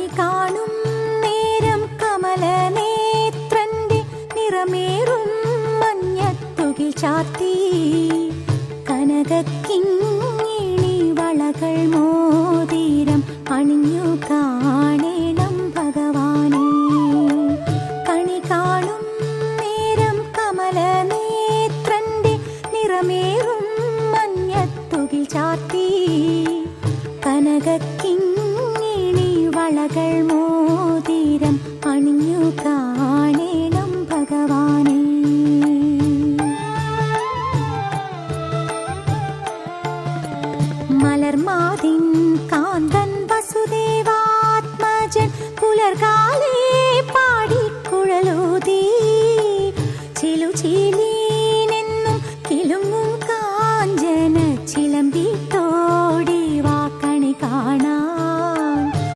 കണി കാണും നേരം കമലനേത്രന്റെ നിറമേറും മഞ്ഞത്തുകിൽ ചാർത്തി കനകക്കിങ്ങിണി വളകൾ മോതിരം അണിഞ്ഞു കാണേണം ഭഗവാനെ. കണി കാണും നേരം കമലനേത്രന്റെ നിറമേറും മഞ്ഞത്തുകിൽ ചാർത്തി കനകക്കിങ്ങിണി വളകൾ മോതിരം അണിഞ്ഞു കാണേണം ഭഗവാനെ. മലർമാതിൻ കാന്തൻ വസുദേവാത്മജൻ പുലർകാലേ